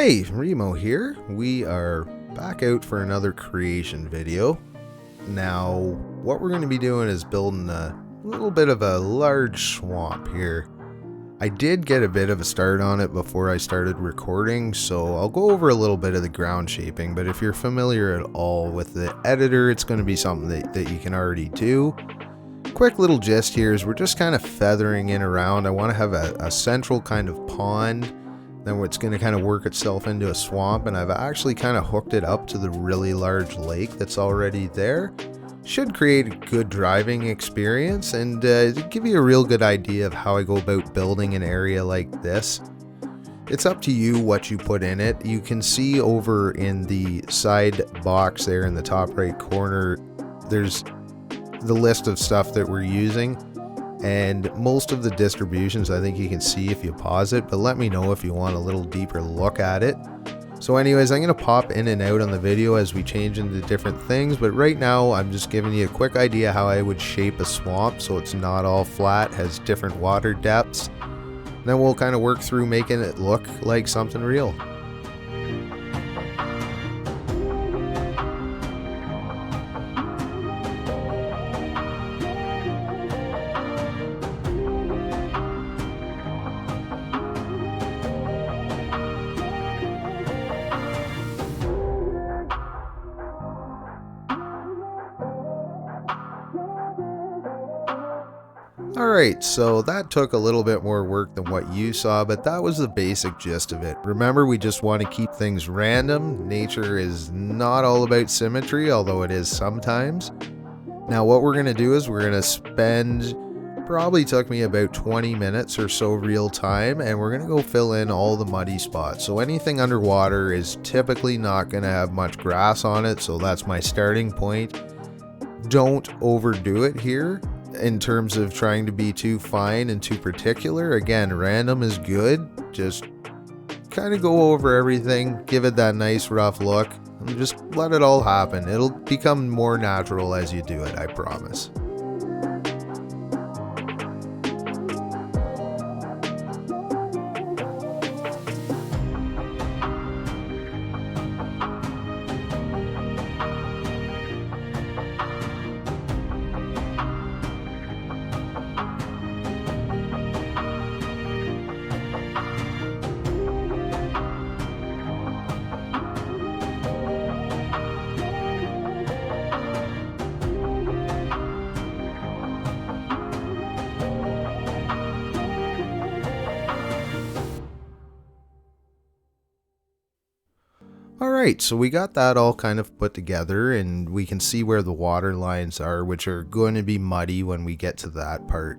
Hey, Remo here. We are back out for another creation video. Now, what we're going to be doing is building a little bit of a large swamp here. I did get a bit of a start on it before I started recording, so I'll go over a little bit of the ground shaping, but if you're familiar at all with the editor, it's going to be something that you can already do. Quick little gist here is we're just kind of feathering in around. I want to have a central kind of pond, then it's going to kind of work itself into a swamp, and I've actually kind of hooked it up to the really large lake that's already there. Should create a good driving experience and give you a real good idea of how I go about building an area like this. It's up to you what you put in it. You can see over in the side box there in the top right corner, there's the list of stuff that we're using, and most of the distributions I think you can see if you pause it, but let me know if you want a little deeper look at it. So anyways, I'm going to pop in and out on the video as we change into different things, but right now I'm just giving you a quick idea how I would shape a swamp so it's not all flat, has different water depths. Then we'll kind of work through making it look like something real. Alright, so that took a little bit more work than what you saw, but that was the basic gist of it. Remember, we just want to keep things random. Nature is not all about symmetry, although it is sometimes. Now what we're going to do is we're going to spend, probably took me about 20 minutes or so real time, and we're going to go fill in all the muddy spots. So anything underwater is typically not going to have much grass on it, so that's my starting point. Don't overdo it here in terms of trying to be too fine and too particular. Again, random is good. Just kind of go over everything, give it that nice rough look, and just let it all happen. It'll become more natural as you do it, I promise. Alright, so we got that all kind of put together, and we can see where the water lines are, which are going to be muddy when we get to that part.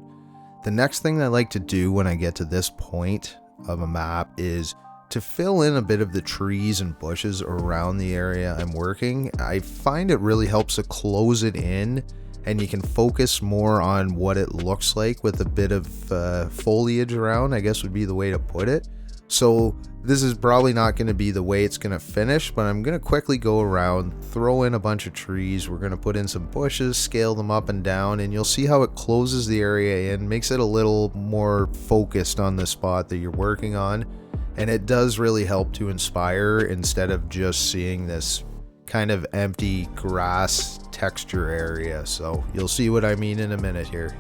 The next thing I like to do when I get to this point of a map is to fill in a bit of the trees and bushes around the area I'm working. I find it really helps to close it in, and you can focus more on what it looks like with a bit of foliage around, I guess would be the way to put it. So this is probably not going to be the way it's going to finish, but I'm going to quickly go around, throw in a bunch of trees. We're going to put in some bushes, scale them up and down, and you'll see how it closes the area in, makes it a little more focused on the spot that you're working on. And it does really help to inspire instead of just seeing this kind of empty grass texture area. So you'll see what I mean in a minute here.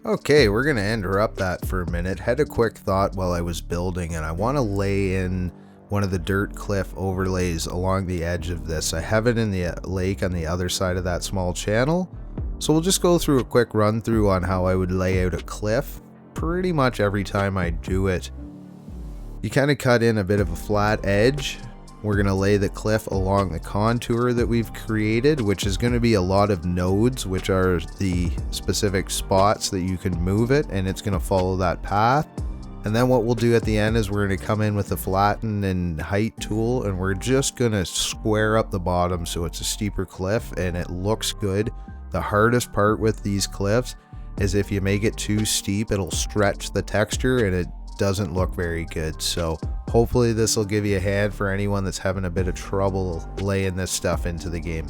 Okay, we're going to interrupt that for a minute. Had a quick thought while I was building, and I want to lay in one of the dirt cliff overlays along the edge of this. I have it in the lake on the other side of that small channel. So we'll just go through a quick run through on how I would lay out a cliff pretty much every time I do it. You kind of cut in a bit of a flat edge. We're going to lay the cliff along the contour that we've created, which is going to be a lot of nodes, which are the specific spots that you can move it, and it's going to follow that path. And then what we'll do at the end is we're going to come in with the flatten and height tool, and we're just going to square up the bottom so it's a steeper cliff and it looks good. The hardest part with these cliffs is if you make it too steep, it'll stretch the texture and it doesn't look very good. So hopefully this will give you a hand for anyone that's having a bit of trouble laying this stuff into the game.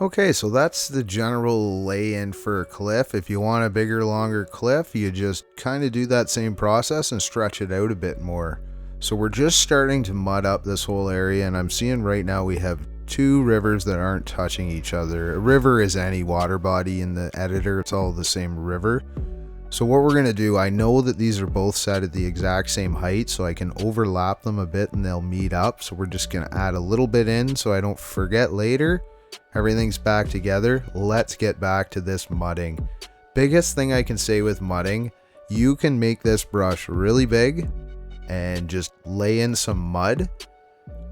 Okay, so that's the general lay-in for a cliff. If you want a bigger, longer cliff, you just kind of do that same process and stretch it out a bit more. So we're just starting to mud up this whole area, and I'm seeing right now we have two rivers that aren't touching each other. A river is any water body in the editor, it's all the same river. So what we're going to do, I know that these are both set at the exact same height, so I can overlap them a bit and they'll meet up. So we're just going to add a little bit in so I don't forget later. Everything's back together. Let's get back to this mudding. Biggest thing I can say with mudding, you can make this brush really big and just lay in some mud.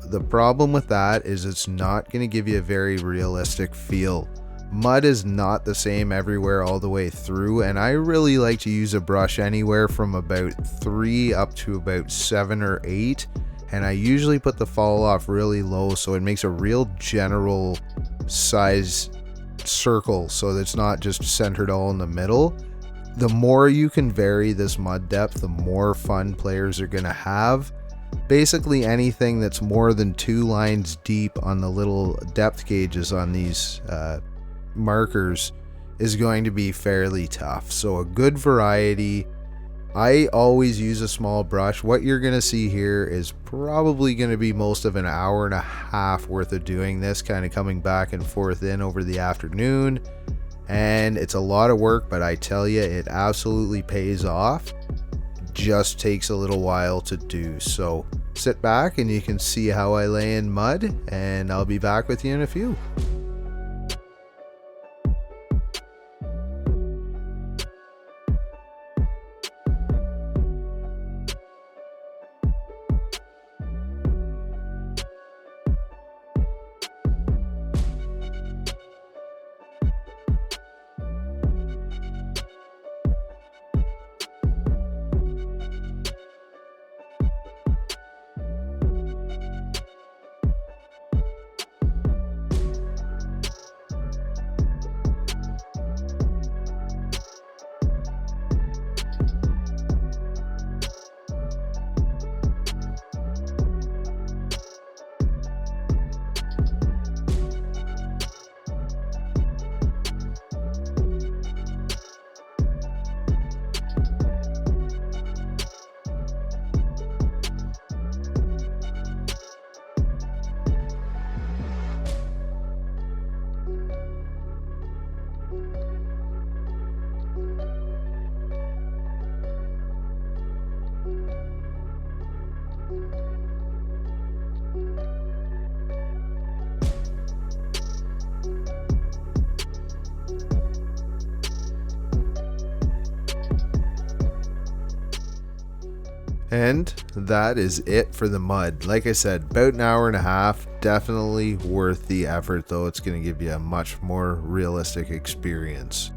The problem with that is it's not going to give you a very realistic feel. Mud is not the same everywhere all the way through, and I really like to use a brush anywhere from about 3 up to about 7 or 8, and I usually put the fall off really low so it makes a real general size circle so that it's not just centered all in the middle. The more you can vary this mud depth, the more fun players are going to have. Basically anything that's more than 2 lines deep on the little depth gauges on these markers is going to be fairly tough. So a good variety. I always use a small brush. What you're going to see here is probably going to be most of an hour and a half worth of doing this, kind of coming back and forth in over the afternoon. And it's a lot of work, but I tell you, it absolutely pays off. Just takes a little while to do. So sit back and you can see how I lay in mud, and I'll be back with you in a few. And that is it for the mud. Like I said, about an hour and a half. Definitely worth the effort, though. It's going to give you a much more realistic experience.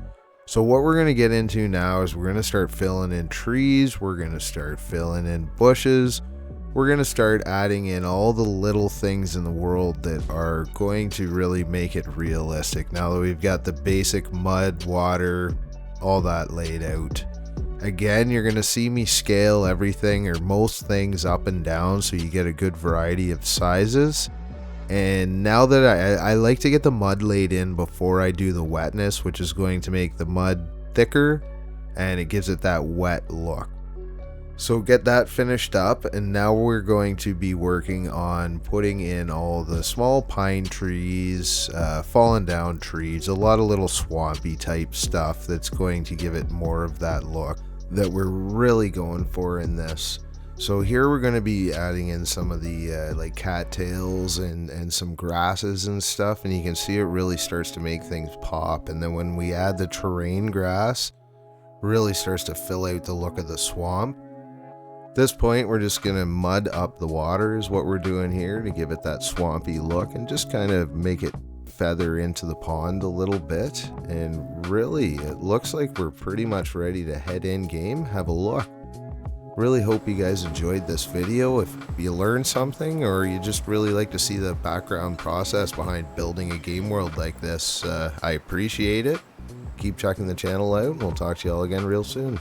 So what we're going to get into now is we're going to start filling in trees. We're going to start filling in bushes. We're going to start adding in all the little things in the world that are going to really make it realistic. Now that we've got the basic mud, water, all that laid out. Again, you're going to see me scale everything or most things up and down so you get a good variety of sizes. And now that I like to get the mud laid in before I do the wetness, which is going to make the mud thicker and it gives it that wet look. So get that finished up, and now we're going to be working on putting in all the small pine trees, fallen down trees, a lot of little swampy type stuff that's going to give it more of that look that we're really going for in this. So here we're going to be adding in some of the like cattails and some grasses and stuff, and you can see it really starts to make things pop. And then when we add the terrain grass, really starts to fill out the look of the swamp. At this point, we're just going to mud up the water is what we're doing here to give it that swampy look and just kind of make it feather into the pond a little bit. And really, it looks like we're pretty much ready to head in game. Have a look. Really hope you guys enjoyed this video. If you learned something or you just really like to see the background process behind building a game world like this, I appreciate it. Keep checking the channel out, and we'll talk to you all again real soon.